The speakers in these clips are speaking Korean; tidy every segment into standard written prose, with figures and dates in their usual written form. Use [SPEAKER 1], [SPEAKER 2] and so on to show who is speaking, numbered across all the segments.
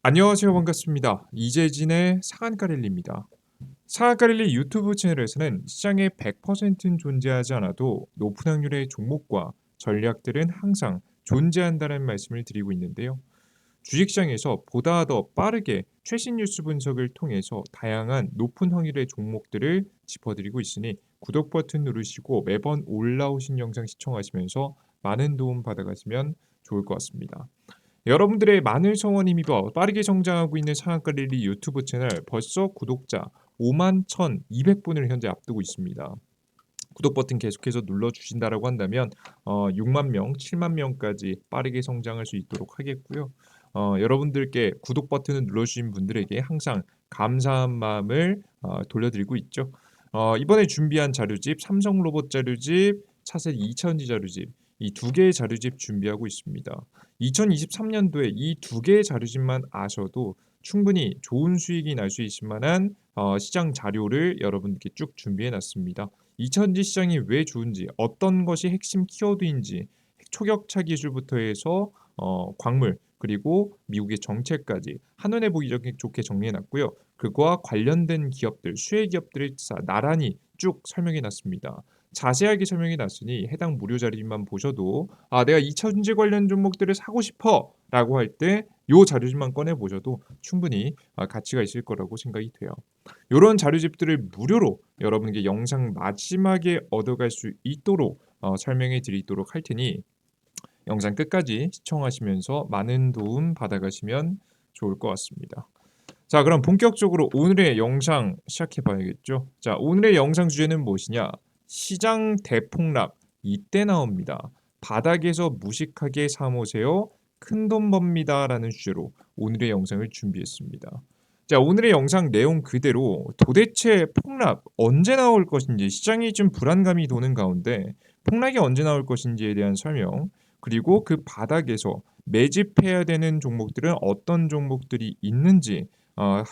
[SPEAKER 1] 안녕하세요. 반갑습니다. 이재진의 상한가릴리입니다. 상한가릴리 유튜브 채널에서는 시장에 100%는 존재하지 않아도 높은 확률의 종목과 전략들은 항상 존재한다는 말씀을 드리고 있는데요. 주식시장에서 보다 더 빠르게 최신 뉴스 분석을 통해서 다양한 높은 확률의 종목들을 짚어드리고 있으니 구독 버튼 누르시고 매번 올라오신 영상 시청하시면서 많은 도움 받아가시면 좋을 것 같습니다. 여러분들의 많은 성원 힘입어 빠르게 성장하고 있는 상한가릴리 유튜브 채널 벌써 구독자 5만 1,200분을 현재 앞두고 있습니다. 구독 버튼 계속해서 눌러주신다라고 한다면 6만 명, 7만 명까지 빠르게 성장할 수 있도록 하겠고요. 여러분들께 구독 버튼을 눌러주신 분들에게 항상 감사한 마음을 돌려드리고 있죠. 이번에 준비한 자료집 삼성 로봇 자료집, 차세 2000지 자료집 이 두 개의 자료집 준비하고 있습니다. 2023년도에 이 두 개의 자료집만 아셔도 충분히 좋은 수익이 날 수 있을 만한 시장 자료를 여러분께 쭉 준비해 놨습니다. 2000지 시장이 왜 좋은지, 어떤 것이 핵심 키워드인지, 초격차 기술부터 해서 광물 그리고 미국의 정책까지 한눈에 보기 좋게 정리해 놨고요. 그거와 관련된 기업들, 수혜 기업들을 나란히 쭉 설명해 놨습니다. 자세하게 설명해 놨으니 해당 무료 자료만 보셔도 내가 2000지 관련 종목들을 사고 싶어라고 할 때 요 자료집만 꺼내 보셔도 충분히 가치가 있을 거라고 생각이 돼요. 요런 자료집들을 무료로 여러분께 영상 마지막에 얻어갈 수 있도록 설명해 드리도록 할 테니 영상 끝까지 시청하시면서 많은 도움 받아가시면 좋을 것 같습니다. 자, 그럼 본격적으로 오늘의 영상 시작해 봐야겠죠. 자, 오늘의 영상 주제는 무엇이냐? 시장 대폭락 이때 나옵니다. 바닥에서 무식하게 사모세요. 큰돈 법니다라는 주제로 오늘의 영상을 준비했습니다. 자, 오늘의 영상 내용 그대로 도대체 폭락 언제 나올 것인지, 시장이 좀 불안감이 도는 가운데 폭락이 언제 나올 것인지에 대한 설명, 그리고 그 바닥에서 매집해야 되는 종목들은 어떤 종목들이 있는지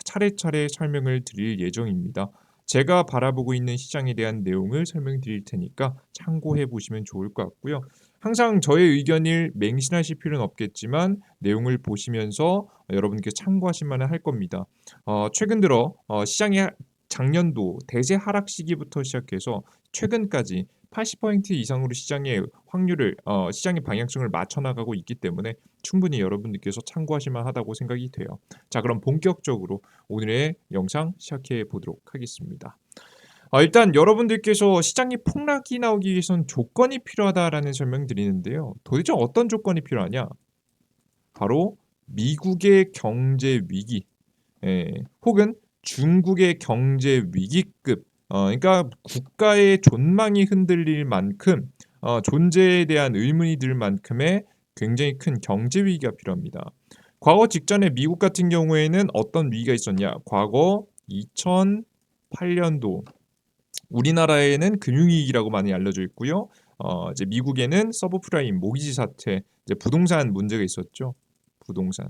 [SPEAKER 1] 차례차례 설명을 드릴 예정입니다. 제가 바라보고 있는 시장에 대한 내용을 설명드릴 테니까 참고해 보시면 좋을 것 같고요. 항상 저의 의견을 맹신하실 필요는 없겠지만 내용을 보시면서 여러분께 참고하실 만은 할 겁니다. 최근 들어 시장의 작년도 대세 하락 시기부터 시작해서 최근까지 80% 이상으로 시장의 확률을 시장의 방향성을 맞춰 나가고 있기 때문에 충분히 여러분들께서 참고하실 만하다고 생각이 돼요. 자, 그럼 본격적으로 오늘의 영상 시작해 보도록 하겠습니다. 일단 여러분들께서 시장이 폭락이 나오기 위해선 조건이 필요하다라는 설명드리는데요. 도대체 어떤 조건이 필요하냐? 바로 미국의 경제 위기, 혹은 중국의 경제 위기급, 그러니까 국가의 존망이 흔들릴 만큼 존재에 대한 의문이 들 만큼의 굉장히 큰 경제 위기가 필요합니다. 과거 직전에 미국 같은 경우에는 어떤 위기가 있었냐? 과거 2008년도 우리나라에는 금융위기라고 많이 알려져 있고요. 이제 미국에는 서브프라임 모기지 사태, 이제 부동산 문제가 있었죠. 부동산.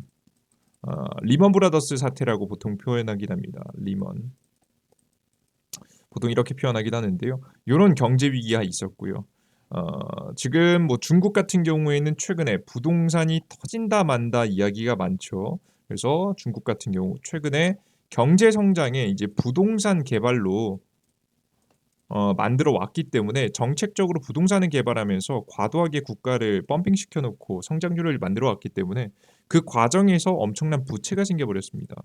[SPEAKER 1] 리먼 브라더스 사태라고 보통 표현하긴 합니다. 리먼. 보통 이렇게 표현하긴 하는데요. 이런 경제 위기가 있었고요. 지금 뭐 중국 같은 경우에는 최근에 부동산이 터진다 만다 이야기가 많죠. 그래서 중국 같은 경우 최근에 경제 성장에 이제 부동산 개발로 만들어 왔기 때문에 정책적으로 부동산을 개발하면서 과도하게 국가를 펌핑 시켜 놓고 성장률을 만들어 왔기 때문에 그 과정에서 엄청난 부채가 생겨 버렸습니다.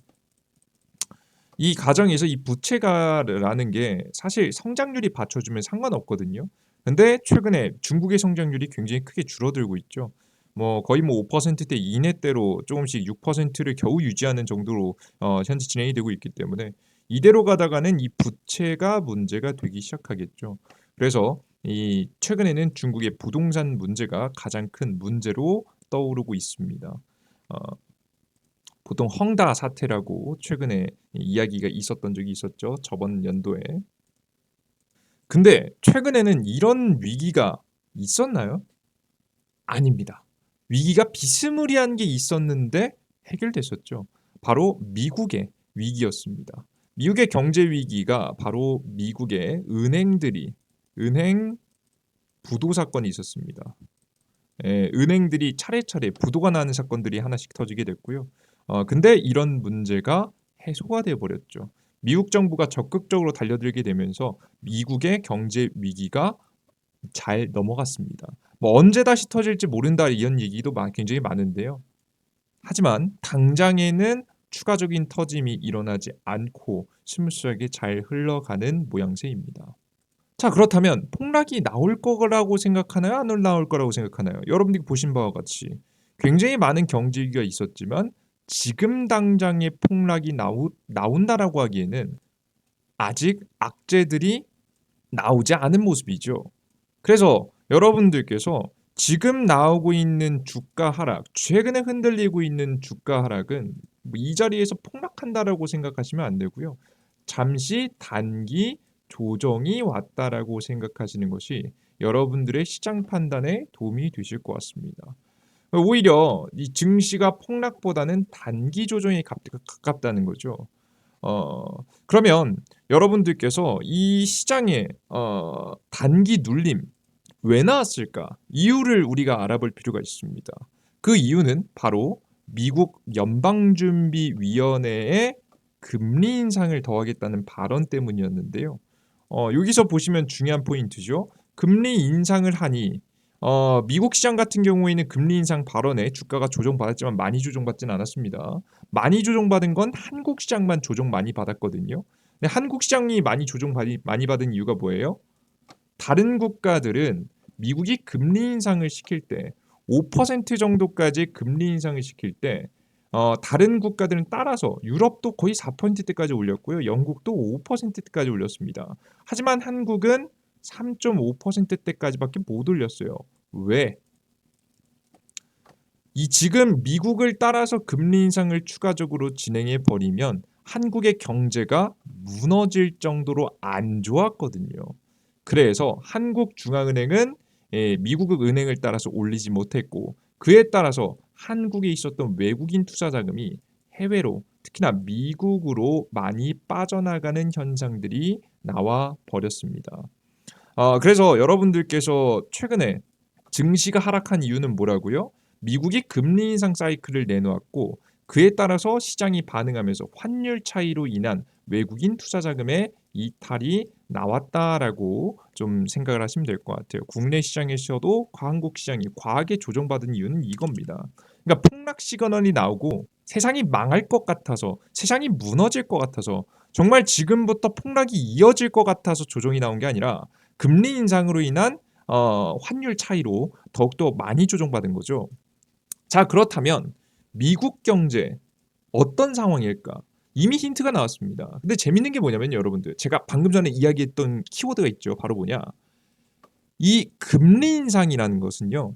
[SPEAKER 1] 이 과정에서 이 부채가라는 게 사실 성장률이 받쳐주면 상관없거든요. 근데 최근에 중국의 성장률이 굉장히 크게 줄어들고 있죠. 뭐 거의 뭐 5%대 이내대로 조금씩 6%를 겨우 유지하는 정도로 현재 진행이 되고 있기 때문에 이대로 가다가는 이 부채가 문제가 되기 시작하겠죠. 그래서 이 최근에는 중국의 부동산 문제가 가장 큰 문제로 떠오르고 있습니다. 어, 보통 헝다 사태라고 최근에 이야기가 있었던 적이 있었죠. 저번 연도에. 근데 최근에는 이런 위기가 있었나요? 아닙니다. 위기가 비스무리한 게 있었는데 해결됐었죠. 바로 미국의 위기였습니다. 미국의 경제 위기가 바로 미국의 은행들이 은행 부도 사건이 있었습니다. 은행들이 차례차례 부도가 나는 사건들이 하나씩 터지게 됐고요. 근데 이런 문제가 해소가 돼 버렸죠. 미국 정부가 적극적으로 달려들게 되면서 미국의 경제 위기가 잘 넘어갔습니다. 뭐 "언제 다시 터질지 모른다." 이런 얘기도 굉장히 많은데요. 하지만 당장에는 추가적인 터짐이 일어나지 않고 스무스하게 잘 흘러가는 모양새입니다. 자, 그렇다면 폭락이 나올 거라고 생각하나요? 안 나올 거라고 생각하나요? 여러분들이 보신 바와 같이 굉장히 많은 경제 위기가 있었지만 지금 당장에 폭락이 나온다라고 하기에는 아직 악재들이 나오지 않은 모습이죠. 그래서 여러분들께서 지금 나오고 있는 주가 하락, 최근에 흔들리고 있는 주가 하락은 뭐이 자리에서 폭락한다라고 생각하시면 안 되고요. 잠시 단기 조정이 왔다라고 생각하시는 것이 여러분들의 시장 판단에 도움이 되실 것 같습니다. 오히려 이 증시가 폭락보다는 단기 조정에 가깝다는 거죠. 어 그러면 여러분들께서 이 시장의 단기 눌림 왜 나왔을까? 이유를 우리가 알아볼 필요가 있습니다. 그 이유는 바로 미국 연방준비위원회의 금리 인상을 더하겠다는 발언 때문이었는데요. 여기서 보시면 중요한 포인트죠. 금리 인상을 하니 미국 시장 같은 경우에는 금리 인상 발언에 주가가 조정받았지만 많이 조정받지는 않았습니다. 많이 조정받은 건 한국 시장만 조정 많이 받았거든요. 근데 한국 시장이 많이 받은 이유가 뭐예요? 다른 국가들은 미국이 금리 인상을 시킬 때 5% 정도까지 금리 인상을 시킬 때 다른 국가들은 따라서 유럽도 거의 4%대까지 올렸고요. 영국도 5%대까지 올렸습니다. 하지만 한국은 3.5%대까지밖에 못 올렸어요. 왜? 이 지금 미국을 따라서 금리 인상을 추가적으로 진행해 버리면 한국의 경제가 무너질 정도로 안 좋았거든요. 그래서 한국중앙은행은 미국 은행을 따라서 올리지 못했고 그에 따라서 한국에 있었던 외국인 투자 자금이 해외로 특히나 미국으로 많이 빠져나가는 현상들이 나와 버렸습니다. 그래서 여러분들께서 최근에 증시가 하락한 이유는 뭐라고요? 미국이 금리 인상 사이클을 내놓았고 그에 따라서 시장이 반응하면서 환율 차이로 인한 외국인 투자 자금의 이탈이 나왔다라고 좀 생각을 하시면 될 것 같아요. 국내 시장에서도 한국 시장이 과하게 조정받은 이유는 이겁니다. 그러니까 폭락 시그널이 나오고 세상이 망할 것 같아서, 세상이 무너질 것 같아서, 정말 지금부터 폭락이 이어질 것 같아서 조정이 나온 게 아니라 금리 인상으로 인한 환율 차이로 더욱더 많이 조정받은 거죠. 자, 그렇다면 미국 경제 어떤 상황일까? 이미 힌트가 나왔습니다. 근데 재밌는 게 뭐냐면 여러분들 제가 방금 전에 이야기했던 키워드가 있죠. 바로 뭐냐? 이 금리 인상이라는 것은요.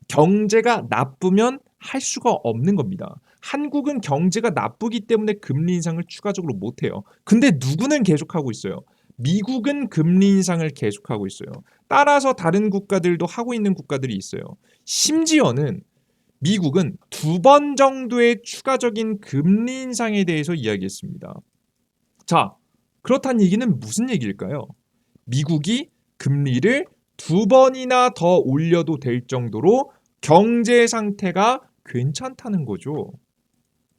[SPEAKER 1] 경제가 나쁘면 할 수가 없는 겁니다. 한국은 경제가 나쁘기 때문에 금리 인상을 추가적으로 못 해요. 근데 누구는 계속하고 있어요. 미국은 금리 인상을 계속하고 있어요. 따라서 다른 국가들도 하고 있는 국가들이 있어요. 심지어는 미국은 2번 정도의 추가적인 금리 인상에 대해서 이야기했습니다. 자, 그렇다는 얘기는 무슨 얘기일까요? 미국이 금리를 2번이나 더 올려도 될 정도로 경제 상태가 괜찮다는 거죠.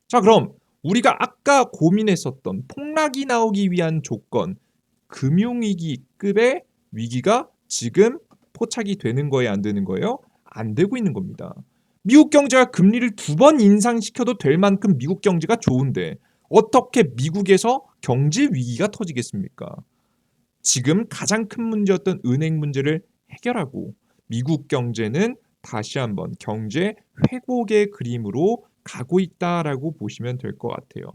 [SPEAKER 1] 자, 그럼 우리가 아까 고민했었던 폭락이 나오기 위한 조건, 금융위기급의 위기가 지금 포착이 되는 거예요, 안 되는 거예요? 안 되고 있는 겁니다. 미국 경제가 금리를 2번 인상시켜도 될 만큼 미국 경제가 좋은데 어떻게 미국에서 경제 위기가 터지겠습니까? 지금 가장 큰 문제였던 은행 문제를 해결하고 미국 경제는 다시 한번 경제 회복의 그림으로 가고 있다라고 보시면 될 것 같아요.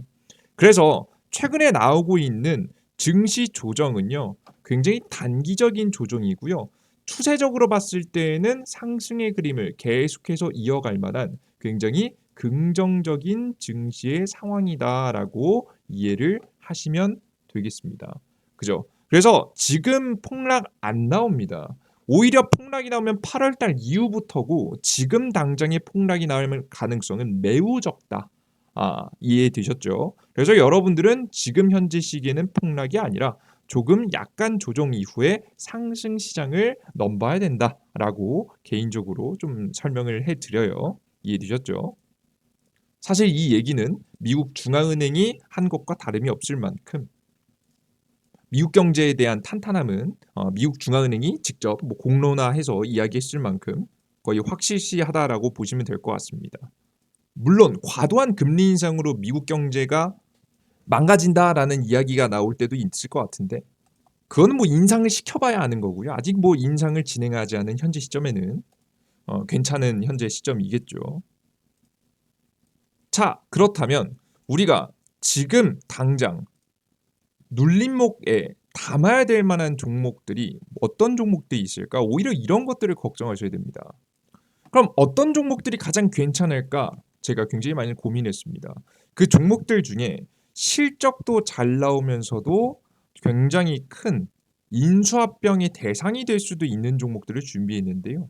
[SPEAKER 1] 그래서 최근에 나오고 있는 증시 조정은요, 굉장히 단기적인 조정이고요. 추세적으로 봤을 때에는 상승의 그림을 계속해서 이어갈 만한 굉장히 긍정적인 증시의 상황이다라고 이해를 하시면 되겠습니다. 그죠? 그래서 지금 폭락 안 나옵니다. 오히려 폭락이 나오면 8월 달 이후부터고 지금 당장의 폭락이 나올 가능성은 매우 적다. 이해되셨죠? 그래서 여러분들은 지금 현재 시기에는 폭락이 아니라 조금 약간 조정 이후에 상승 시장을 넘봐야 된다라고 개인적으로 좀 설명을 해드려요. 이해되셨죠? 사실 이 얘기는 미국 중앙은행이 한 것과 다름이 없을 만큼 미국 경제에 대한 탄탄함은 미국 중앙은행이 직접 뭐 공론화해서 이야기했을 만큼 거의 확실시하다라고 보시면 될 것 같습니다. 물론 과도한 금리 인상으로 미국 경제가 망가진다라는 이야기가 나올 때도 있을 것 같은데 그거는 뭐 인상을 시켜봐야 아는 거고요. 아직 뭐 인상을 진행하지 않은 현재 시점에는 괜찮은 현재 시점이겠죠. 자, 그렇다면 우리가 지금 당장 눌림목에 담아야 될 만한 종목들이 어떤 종목들이 있을까? 오히려 이런 것들을 걱정하셔야 됩니다. 그럼 어떤 종목들이 가장 괜찮을까? 제가 굉장히 많이 고민했습니다. 그 종목들 중에 실적도 잘 나오면서도 굉장히 큰 인수합병의 대상이 될 수도 있는 종목들을 준비했는데요.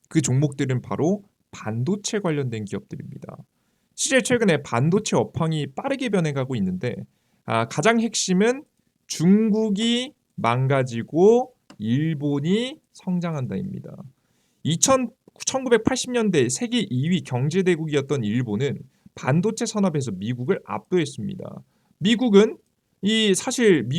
[SPEAKER 1] 그 종목들은 바로 반도체 관련된 기업들입니다. 실제 최근에 반도체 업황이 빠르게 변해가고 있는데 가장 핵심은 중국이 망가지고 일본이 성장한다입니다. 1980년대 세계 2위 경제대국이었던 일본은 반도체 산업에서 미국을 압도했습니다. 미국은 사실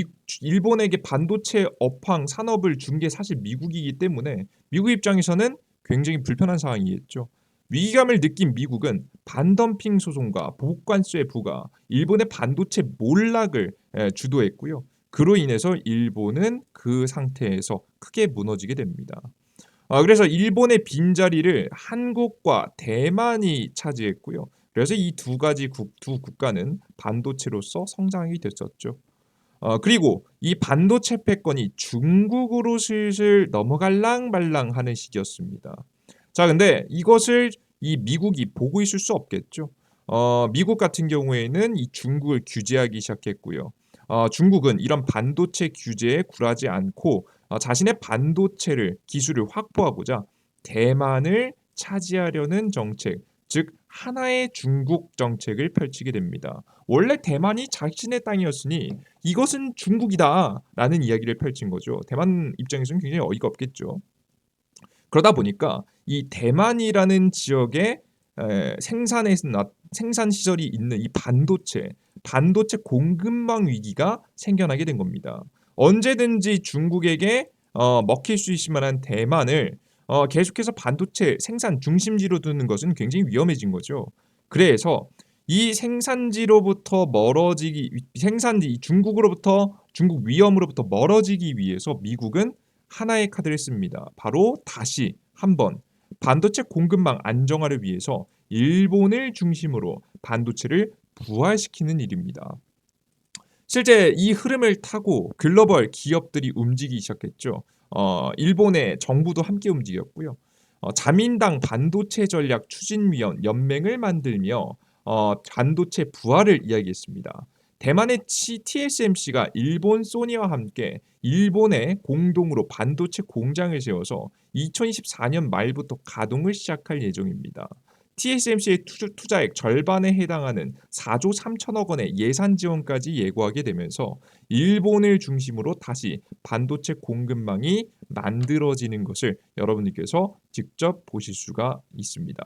[SPEAKER 1] 일본에게 반도체 업황 산업을 준 게 사실 미국이기 때문에 미국 입장에서는 굉장히 불편한 상황이겠죠. 위기감을 느낀 미국은 반덤핑 소송과 보관세 부과, 일본의 반도체 몰락을 주도했고요. 그로 인해서 일본은 그 상태에서 크게 무너지게 됩니다. 그래서 일본의 빈자리를 한국과 대만이 차지했고요. 그래서 이 두 국가는 반도체로서 성장이 됐었죠. 그리고 이 반도체 패권이 중국으로 슬슬 넘어갈랑 말랑 하는 시기였습니다. 자, 근데 이것을 이 미국이 보고 있을 수 없겠죠. 미국 같은 경우에는 이 중국을 규제하기 시작했고요. 중국은 이런 반도체 규제에 굴하지 않고 자신의 반도체를 기술을 확보하고자 대만을 차지하려는 정책, 즉 하나의 중국 정책을 펼치게 됩니다. 원래 대만이 자신의 땅이었으니 이것은 중국이다라는 이야기를 펼친 거죠. 대만 입장에서는 굉장히 어이가 없겠죠. 그러다 보니까 이 대만이라는 지역에 생산 시설이 있는 이 반도체 공급망 위기가 생겨나게 된 겁니다. 언제든지 중국에게 먹힐 수 있을 만한 대만을 계속해서 반도체 생산 중심지로 두는 것은 굉장히 위험해진 거죠. 그래서 이 생산지로부터 멀어지기 생산지 중국 위험으로부터 멀어지기 위해서 미국은 하나의 카드를 씁니다. 바로 다시 한번 반도체 공급망 안정화를 위해서 일본을 중심으로 반도체를 부활시키는 일입니다. 실제 이 흐름을 타고 글로벌 기업들이 움직이기 시작했죠. 일본의 정부도 함께 움직였고요. 자민당 반도체 전략 추진위원 연맹을 만들며 반도체 부활을 이야기했습니다. 대만의 TSMC가 일본 소니와 함께 일본에 공동으로 반도체 공장을 세워서 2024년 말부터 가동을 시작할 예정입니다. TSMC의 투자액 절반에 해당하는 4조 3천억 원의 예산 지원까지 예고하게 되면서 일본을 중심으로 다시 반도체 공급망이 만들어지는 것을 여러분들께서 직접 보실 수가 있습니다.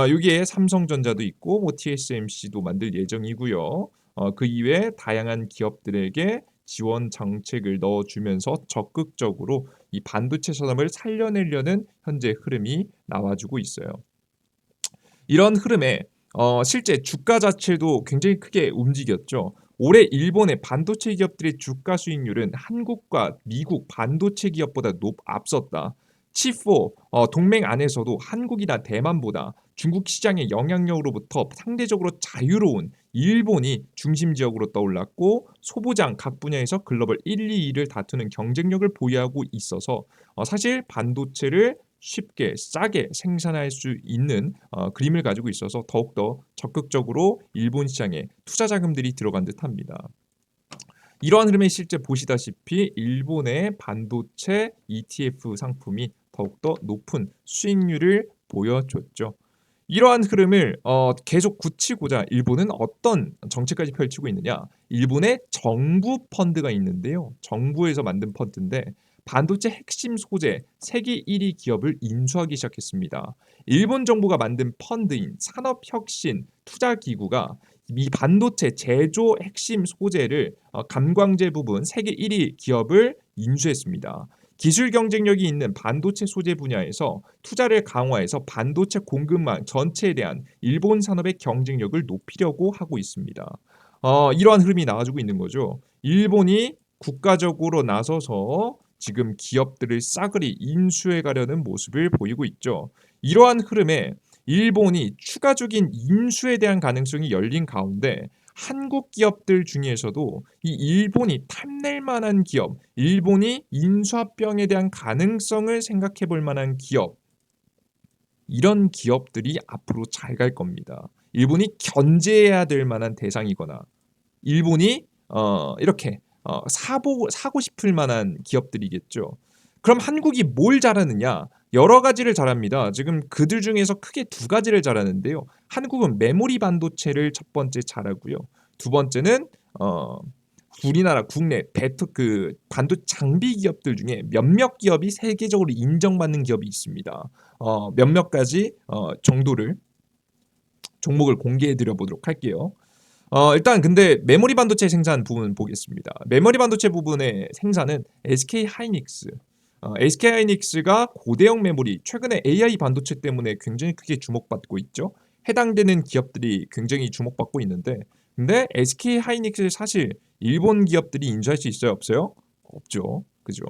[SPEAKER 1] 여기에 삼성전자도 있고 뭐 TSMC도 만들 예정이고요. 그 이외에 다양한 기업들에게 지원 정책을 넣어주면서 적극적으로 이 반도체 산업을 살려내려는 현재 흐름이 나와주고 있어요. 이런 흐름에 실제 주가 자체도 굉장히 크게 움직였죠. 올해 일본의 반도체 기업들의 주가 수익률은 한국과 미국 반도체 기업보다 앞섰다. 칩4 동맹 안에서도 한국이나 대만보다 중국 시장의 영향력으로부터 상대적으로 자유로운 일본이 중심 지역으로 떠올랐고 소부장 각 분야에서 글로벌 1, 2위를 다투는 경쟁력을 보유하고 있어서 사실 반도체를 쉽게 싸게 생산할 수 있는 그림을 가지고 있어서 더욱더 적극적으로 일본 시장에 투자 자금들이 들어간 듯합니다. 이러한 흐름에 실제 보시다시피 일본의 반도체 ETF 상품이 더욱더 높은 수익률을 보여줬죠. 이러한 흐름을 계속 굳히고자 일본은 어떤 정책까지 펼치고 있느냐? 일본의 정부 펀드가 있는데요. 정부에서 만든 펀드인데 반도체 핵심 소재 세계 1위 기업을 인수하기 시작했습니다. 일본 정부가 만든 펀드인 산업혁신 투자기구가 이 반도체 제조 핵심 소재를 감광재 부분 세계 1위 기업을 인수했습니다. 기술 경쟁력이 있는 반도체 소재 분야에서 투자를 강화해서 반도체 공급망 전체에 대한 일본 산업의 경쟁력을 높이려고 하고 있습니다. 이러한 흐름이 나와주고 있는 거죠. 일본이 국가적으로 나서서 지금 기업들을 싸그리 인수해 가려는 모습을 보이고 있죠. 이러한 흐름에 일본이 추가적인 인수에 대한 가능성이 열린 가운데 한국 기업들 중에서도 이 일본이 탐낼 만한 기업, 일본이 인수합병에 대한 가능성을 생각해 볼 만한 기업, 이런 기업들이 앞으로 잘 갈 겁니다. 일본이 견제해야 될 만한 대상이거나 일본이 이렇게 사고 싶을 만한 기업들이겠죠. 그럼 한국이 뭘 잘하느냐? 여러 가지를 잘합니다. 지금 그들 중에서 크게 두 가지를 잘하는데요. 한국은 메모리 반도체를 첫 번째 잘하고요. 두 번째는 우리나라 국내 반도체 장비 기업들 중에 몇몇 기업이 세계적으로 인정받는 기업이 있습니다. 몇몇 가지 정도를 종목을 공개해 드려 보도록 할게요. 일단 근데 메모리 반도체 생산 부분 보겠습니다. 메모리 반도체 부분의 생산은 SK 하이닉스. SK 하이닉스가 고대형 메모리 최근에 AI 반도체 때문에 굉장히 크게 주목받고 있죠. 해당되는 기업들이 굉장히 주목받고 있는데 근데 SK 하이닉스 사실 일본 기업들이 인수할 수 있어요, 없어요? 없죠. 그죠?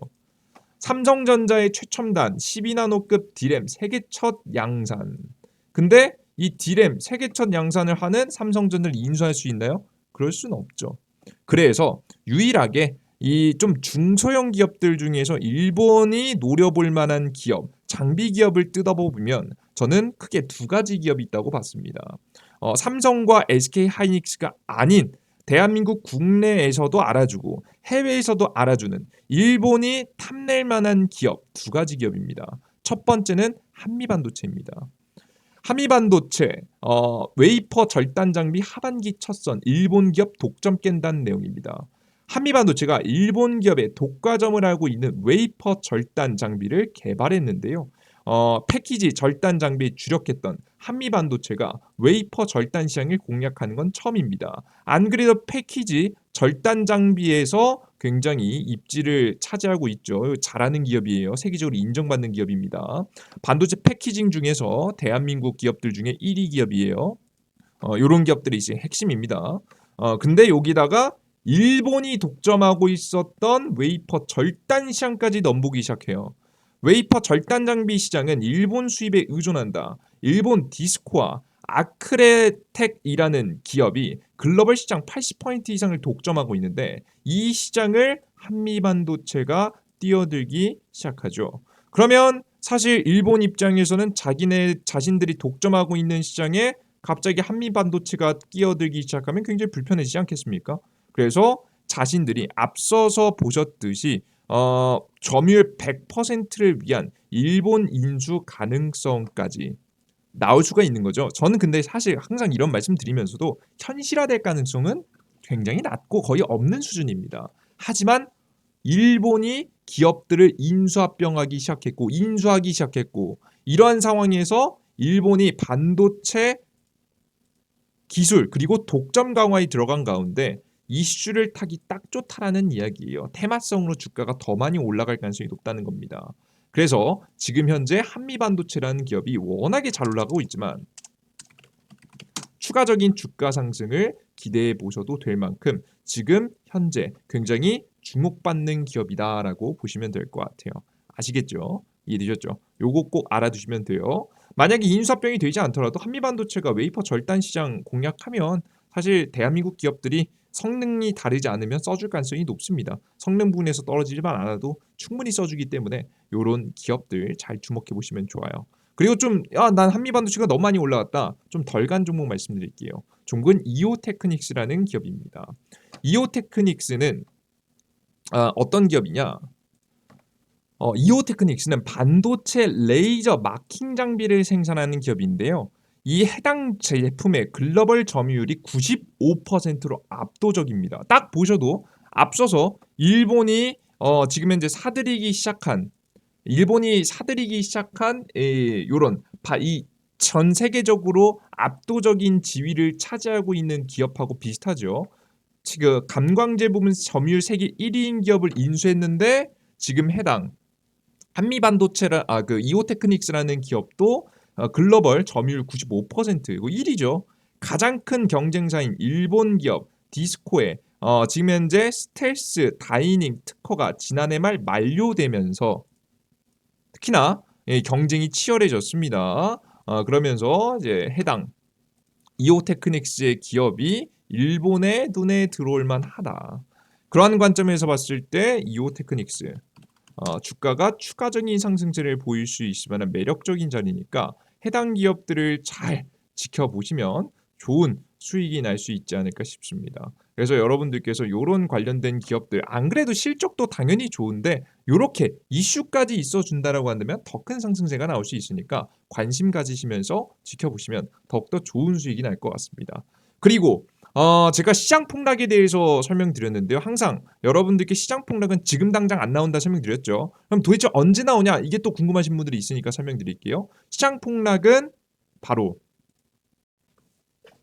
[SPEAKER 1] 삼성전자의 최첨단 12나노급 D램 세계 첫 양산. 근데 이 D램 세계 첫 양산을 하는 삼성전자를 인수할 수 있나요? 그럴 수는 없죠. 그래서 유일하게 이 좀 중소형 기업들 중에서 일본이 노려볼 만한 기업, 장비 기업을 뜯어보면 저는 크게 두 가지 기업이 있다고 봤습니다. 삼성과 SK 하이닉스가 아닌 대한민국 국내에서도 알아주고 해외에서도 알아주는 일본이 탐낼 만한 기업 두 가지 기업입니다. 첫 번째는 한미반도체입니다. 한미반도체 웨이퍼 절단 장비 하반기 첫선 일본 기업 독점 깬다는 내용입니다. 한미반도체가 일본 기업의 독과점을 알고 있는 웨이퍼 절단 장비를 개발했는데요. 패키지 절단 장비에 주력했던 한미반도체가 웨이퍼 절단 시장을 공략하는 건 처음입니다. 안 그래도 패키지 절단 장비에서 굉장히 입지를 차지하고 있죠. 잘하는 기업이에요. 세계적으로 인정받는 기업입니다. 반도체 패키징 중에서 대한민국 기업들 중에 1위 기업이에요. 이런 기업들이 이제 핵심입니다. 근데 여기다가 일본이 독점하고 있었던 웨이퍼 절단 시장까지 넘보기 시작해요. 웨이퍼 절단 장비 시장은 일본 수입에 의존한다. 일본 디스코아, 아크레텍이라는 기업이 글로벌 시장 80% 이상을 독점하고 있는데 이 시장을 한미반도체가 뛰어들기 시작하죠. 그러면 사실 일본 입장에서는 자기네 자신들이 독점하고 있는 시장에 갑자기 한미반도체가 끼어들기 시작하면 굉장히 불편해지지 않겠습니까? 그래서 자신들이 앞서서 보셨듯이 점유율 100%를 위한 일본 인수 가능성까지 나올 수가 있는 거죠. 저는 근데 사실 항상 이런 말씀 드리면서도 현실화될 가능성은 굉장히 낮고 거의 없는 수준입니다. 하지만 일본이 기업들을 인수하기 시작했고 이러한 상황에서 일본이 반도체 기술 그리고 독점 강화에 들어간 가운데 이슈를 타기 딱 좋다라는 이야기예요. 테마성으로 주가가 더 많이 올라갈 가능성이 높다는 겁니다. 그래서 지금 현재 한미반도체라는 기업이 워낙에 잘 올라가고 있지만 추가적인 주가 상승을 기대해 보셔도 될 만큼 지금 현재 굉장히 주목받는 기업이다라고 보시면 될 것 같아요. 아시겠죠? 이해되셨죠? 요거 꼭 알아두시면 돼요. 만약에 인수합병이 되지 않더라도 한미반도체가 웨이퍼 절단 시장 공략하면 사실 대한민국 기업들이 성능이 다르지 않으면 써줄 가능성이 높습니다. 성능 부분에서 떨어지지만 않아도 충분히 써주기 때문에 이런 기업들 잘 주목해 보시면 좋아요. 그리고 난 한미반도체가 너무 많이 올라갔다. 좀 덜 간 종목 말씀드릴게요. 종목은 이오테크닉스라는 기업입니다. 이오테크닉스는 어떤 기업이냐? 이오테크닉스는 반도체 레이저 마킹 장비를 생산하는 기업인데요. 이 해당 제품의 글로벌 점유율이 95%로 압도적입니다. 딱 보셔도 앞서서 일본이 지금 현재 사들이기 시작한 일본이 사들이기 시작한 요런 이 전 세계적으로 압도적인 지위를 차지하고 있는 기업하고 비슷하죠. 지금 감광제 부문 점유율 세계 1위인 기업을 인수했는데 지금 해당 한미반도체라 그 이오테크닉스라는 기업도 글로벌 점유율 95% 이거 1위죠. 가장 큰 경쟁사인 일본 기업 디스코의 지금 현재 스텔스 다이닝 특허가 지난해 말 만료되면서 특히나 경쟁이 치열해졌습니다. 그러면서 이제 해당 이오테크닉스의 기업이 일본의 눈에 들어올 만하다. 그러한 관점에서 봤을 때 이오테크닉스 주가가 추가적인 상승세를 보일 수 있을 만한 매력적인 자리니까 해당 기업들을 잘 지켜보시면 좋은 수익이 날 수 있지 않을까 싶습니다. 그래서 여러분들께서 이런 관련된 기업들 안 그래도 실적도 당연히 좋은데 이렇게 이슈까지 있어준다라고 한다면 더 큰 상승세가 나올 수 있으니까 관심 가지시면서 지켜보시면 더욱더 좋은 수익이 날 것 같습니다. 그리고 제가 시장 폭락에 대해서 설명드렸는데요. 항상 여러분들께 시장 폭락은 지금 당장 안 나온다 설명드렸죠. 그럼 도대체 언제 나오냐? 이게 또 궁금하신 분들이 있으니까 설명드릴게요. 시장 폭락은 바로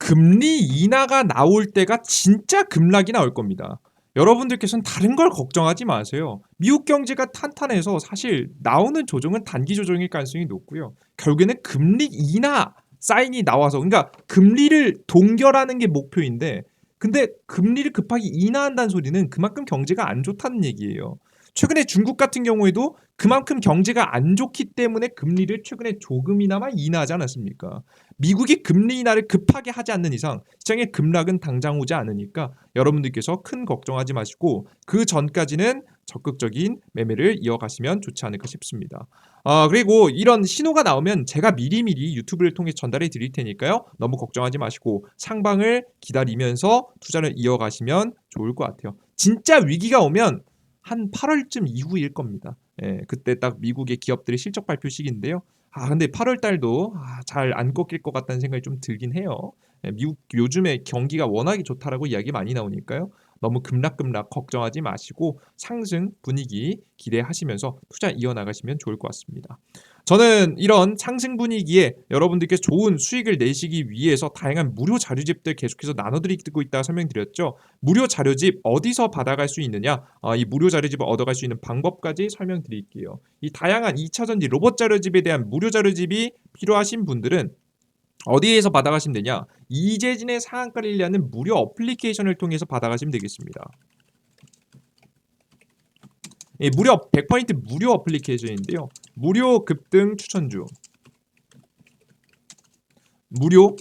[SPEAKER 1] 금리 인하가 나올 때가 진짜 급락이 나올 겁니다. 여러분들께서는 다른 걸 걱정하지 마세요. 미국 경제가 탄탄해서 사실 나오는 조정은 단기 조정일 가능성이 높고요. 결국에는 금리 인하 사인이 나와서 그러니까 금리를 동결하는 게 목표인데 근데 금리를 급하게 인하한다는 소리는 그만큼 경제가 안 좋다는 얘기예요. 최근에 중국 같은 경우에도 그만큼 경제가 안 좋기 때문에 금리를 최근에 조금이나마 인하하지 않았습니까? 미국이 금리 인하를 급하게 하지 않는 이상 시장의 급락은 당장 오지 않으니까 여러분들께서 큰 걱정하지 마시고 그 전까지는 적극적인 매매를 이어가시면 좋지 않을까 싶습니다. 그리고 이런 신호가 나오면 제가 미리미리 유튜브를 통해 전달해 드릴 테니까요. 너무 걱정하지 마시고 상방을 기다리면서 투자를 이어가시면 좋을 것 같아요. 진짜 위기가 오면 한 8월쯤 이후일 겁니다. 예, 그때 딱 미국의 기업들의 실적 발표 시기인데요. 근데 8월 달도 잘 안 꺾일 것 같다는 생각이 좀 들긴 해요. 예, 미국 요즘에 경기가 워낙에 좋다라고 이야기 많이 나오니까요. 너무 급락급락 걱정하지 마시고 상승 분위기 기대하시면서 투자 이어나가시면 좋을 것 같습니다. 저는 이런 상승 분위기에 여러분들께 좋은 수익을 내시기 위해서 다양한 무료 자료집들 계속해서 나눠드리고 있다 설명드렸죠. 무료 자료집 어디서 받아갈 수 있느냐? 이 무료 자료집을 얻어갈 수 있는 방법까지 설명드릴게요. 이 다양한 2차전지 로봇 자료집에 대한 무료 자료집이 필요하신 분들은 어디에서 받아가시면 되냐? 이재진의 상한가 릴리하는 무료 어플리케이션을 통해서 받아가시면 되겠습니다. 무료 100% 무료 어플리케이션인데요. 무료 급등 추천주, 무료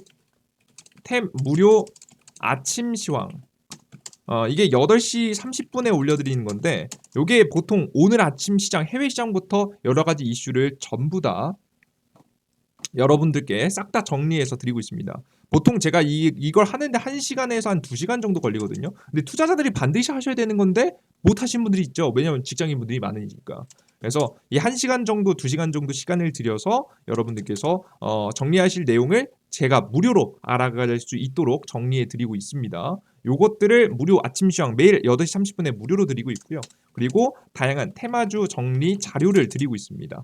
[SPEAKER 1] 무료 아침 시황. 이게 8시 30분에 올려드리는 건데 이게 보통 오늘 아침 시장 해외 시장부터 여러 가지 이슈를 전부 다 여러분들께 싹 다 정리해서 드리고 있습니다. 보통 제가 이걸 하는데 1시간에서 한 2시간 정도 걸리거든요. 근데 투자자들이 반드시 하셔야 되는 건데 못 하신 분들이 있죠. 왜냐하면 직장인분들이 많으니까. 그래서 이 1시간 정도 2시간 정도 시간을 들여서 여러분들께서 정리하실 내용을 제가 무료로 알아갈 수 있도록 정리해 드리고 있습니다. 요것들을 무료 아침 시황 매일 8시 30분에 무료로 드리고 있고요. 그리고 다양한 테마주 정리 자료를 드리고 있습니다.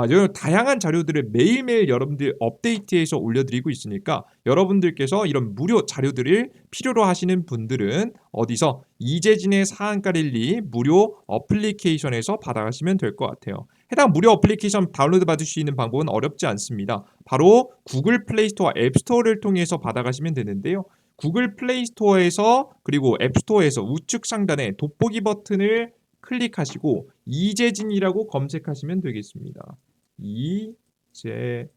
[SPEAKER 1] 이런 다양한 자료들을 매일매일 여러분들 업데이트해서 올려드리고 있으니까 여러분들께서 이런 무료 자료들을 필요로 하시는 분들은 어디서 이재진의 상한가 릴리 무료 어플리케이션에서 받아가시면 될 것 같아요. 해당 무료 어플리케이션 다운로드 받을 수 있는 방법은 어렵지 않습니다. 바로 구글 플레이스토어와 앱스토어를 통해서 받아가시면 되는데요. 구글 플레이스토어에서 그리고 앱스토어에서 우측 상단에 돋보기 버튼을 클릭하시고 이재진이라고 검색하시면 되겠습니다. 이재진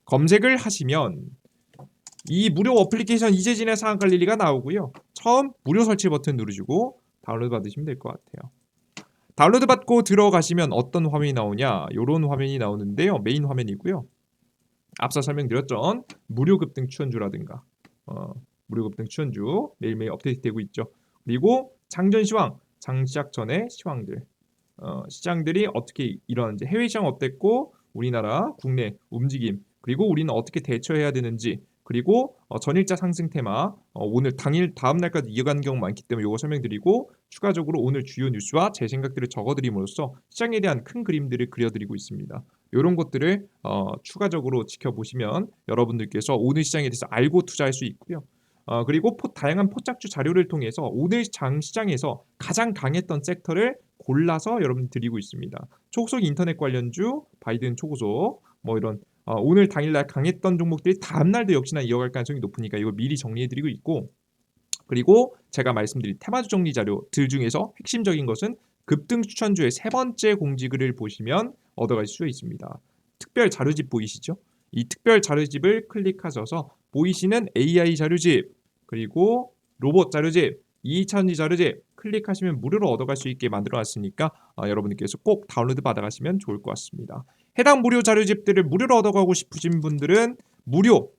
[SPEAKER 1] 검색을 하시면 이 무료 어플리케이션 이재진의 상한가 릴리가 나오고요. 처음 무료 설치 버튼 누르시고 다운로드 받으시면 될 것 같아요. 다운로드 받고 들어가시면 어떤 화면이 나오냐? 이런 화면이 나오는데요. 메인 화면이고요. 앞서 설명드렸던 무료 급등 추천주라든가 무료 급등 추천주 매일매일 업데이트되고 있죠. 그리고 장전 시황 장 시작 전에 시황들 시장들이 어떻게 일어나는지 해외 시장 어땠고 우리나라 국내 움직임 그리고 우리는 어떻게 대처해야 되는지 그리고 전일자 상승 테마 오늘 당일 다음 날까지 이어가는 경우 많기 때문에 이거 설명드리고 추가적으로 오늘 주요 뉴스와 제 생각들을 적어드림으로써 시장에 대한 큰 그림들을 그려드리고 있습니다. 이런 것들을 추가적으로 지켜보시면 여러분들께서 오늘 시장에 대해서 알고 투자할 수 있고요. 그리고 다양한 포착주 자료를 통해서 오늘 장 시장에서 가장 강했던 섹터를 골라서 여러분 드리고 있습니다. 초고속 인터넷 관련주, 바이든 초고속 뭐 이런 오늘 당일날 강했던 종목들이 다음날도 역시나 이어갈 가능성이 높으니까 이거 미리 정리해드리고 있고 그리고 제가 말씀드린 테마주 정리 자료들 중에서 핵심적인 것은 급등 추천주의 세 번째 공지글을 보시면 얻어갈 수 있습니다. 특별 자료집 보이시죠? 이 특별 자료집을 클릭하셔서 보이시는 AI 자료집 그리고 로봇 자료집 2차전지 자료집 클릭하시면 무료로 얻어갈 수 있게 만들어놨으니까 여러분들께서 꼭 다운로드 받아가시면 좋을 것 같습니다. 해당 무료 자료집들을 무료로 얻어가고 싶으신 분들은 무료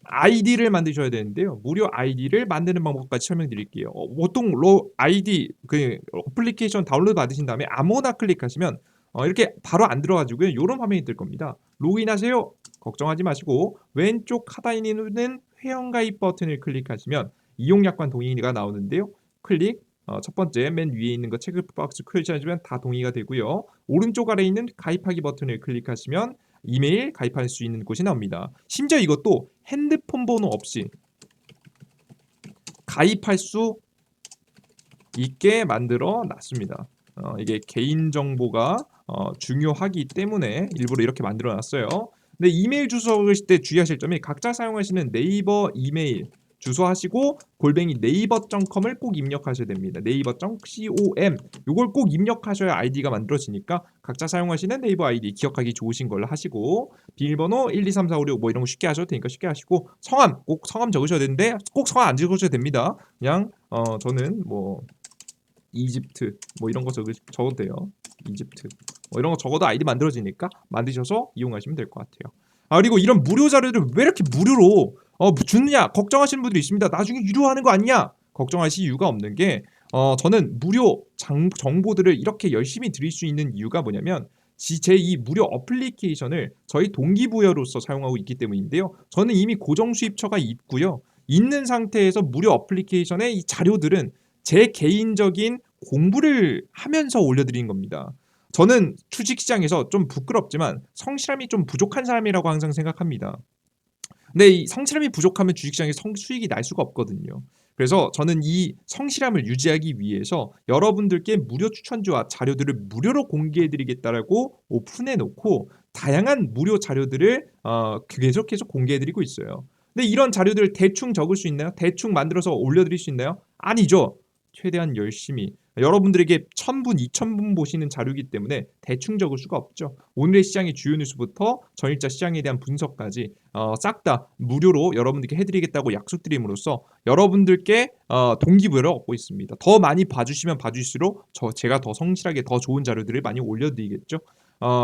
[SPEAKER 1] 아이디를 만드셔야 되는데요. 무료 아이디를 만드는 방법까지 설명드릴게요. 보통 아이디 그 어플리케이션 다운로드 받으신 다음에 아무나 클릭하시면 이렇게 바로 안 들어가지고요. 이런 화면이 뜰 겁니다. 로그인하세요. 걱정하지 마시고 왼쪽 하단에 있는 회원가입 버튼을 클릭하시면 이용약관 동의가 나오는데요. 클릭 첫 번째 맨 위에 있는 거 체크박스 클릭하시면 다 동의가 되고요. 오른쪽 아래에 있는 가입하기 버튼을 클릭하시면 이메일 가입할 수 있는 곳이 나옵니다. 심지어 이것도 핸드폰 번호 없이 가입할 수 있게 만들어 놨습니다. 이게 개인정보가 중요하기 때문에 일부러 이렇게 만들어 놨어요. 근데 이메일 주소 적으실 때 주의하실 점이 각자 사용하시는 네이버 이메일 주소 하시고 골뱅이 네이버.com을 꼭 입력하셔야 됩니다. 네이버.com 이걸 꼭 입력하셔야 아이디가 만들어지니까 각자 사용하시는 네이버 아이디 기억하기 좋으신 걸로 하시고 비밀번호 1, 2, 3, 4, 5, 6 뭐 이런 거 쉽게 하셔도 되니까 쉽게 하시고 성함 꼭 성함 적으셔야 되는데 꼭 성함 안 적으셔도 됩니다. 그냥 저는 뭐 이집트 뭐 이런 거 적어도 돼요. 이집트 뭐 이런 거 적어도 아이디 만들어지니까 만드셔서 이용하시면 될 것 같아요. 그리고 이런 무료 자료를 왜 이렇게 무료로 주느냐 걱정하시는 분들이 있습니다. 나중에 유료하는 거 아니냐 걱정하실 이유가 없는 게 저는 무료 정보들을 이렇게 열심히 드릴 수 있는 이유가 뭐냐면 제 이 무료 어플리케이션을 저희 동기부여로서 사용하고 있기 때문인데요. 저는 이미 고정 수입처가 있고요. 있는 상태에서 무료 어플리케이션의 이 자료들은 제 개인적인 공부를 하면서 올려드린 겁니다. 저는 주식시장에서 좀 부끄럽지만 성실함이 좀 부족한 사람이라고 항상 생각합니다. 근데 이 성실함이 부족하면 주식시장에 수익이 날 수가 없거든요. 그래서 저는 이 성실함을 유지하기 위해서 여러분들께 무료 추천주와 자료들을 무료로 공개해드리겠다라고 오픈해놓고 다양한 무료 자료들을 계속해서 공개해드리고 있어요. 근데 이런 자료들을 대충 적을 수 있나요? 대충 만들어서 올려드릴 수 있나요? 아니죠. 최대한 열심히 여러분들에게 1000분, 2000분 보시는 자료이기 때문에 대충 적을 수가 없죠. 오늘의 시장의 주요 뉴스부터 전일자 시장에 대한 분석까지 싹 다 무료로 여러분들께 해드리겠다고 약속드림으로써 여러분들께 동기부여를 얻고 있습니다. 더 많이 봐주시면 봐주실수록 제가 더 성실하게 더 좋은 자료들을 많이 올려드리겠죠.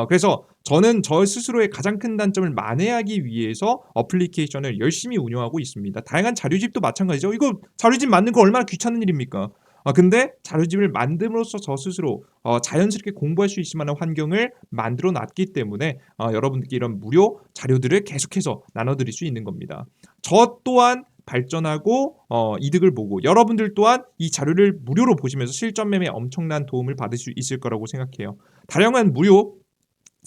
[SPEAKER 1] 그래서 저는 저 스스로의 가장 큰 단점을 만회하기 위해서 어플리케이션을 열심히 운영하고 있습니다. 다양한 자료집도 마찬가지죠. 이거 자료집 만드는 거 얼마나 귀찮은 일입니까? 근데 자료집을 만듦으로써 저 스스로 자연스럽게 공부할 수 있을 만한 환경을 만들어 놨기 때문에 여러분들께 이런 무료 자료들을 계속해서 나눠드릴 수 있는 겁니다. 저 또한 발전하고 이득을 보고 여러분들 또한 이 자료를 무료로 보시면서 실전 매매에 엄청난 도움을 받을 수 있을 거라고 생각해요. 다양한 무료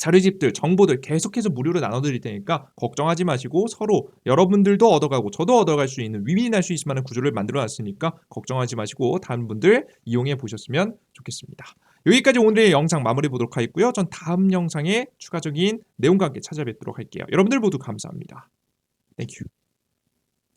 [SPEAKER 1] 자료집들, 정보들 계속해서 무료로 나눠드릴 테니까 걱정하지 마시고 서로 여러분들도 얻어가고 저도 얻어갈 수 있는 윈윈할 수 있을 만한 구조를 만들어놨으니까 걱정하지 마시고 다른 분들 이용해 보셨으면 좋겠습니다. 여기까지 오늘의 영상 마무리 보도록 하겠고요. 전 다음 영상에 추가적인 내용과 함께 찾아뵙도록 할게요. 여러분들 모두 감사합니다. 땡큐.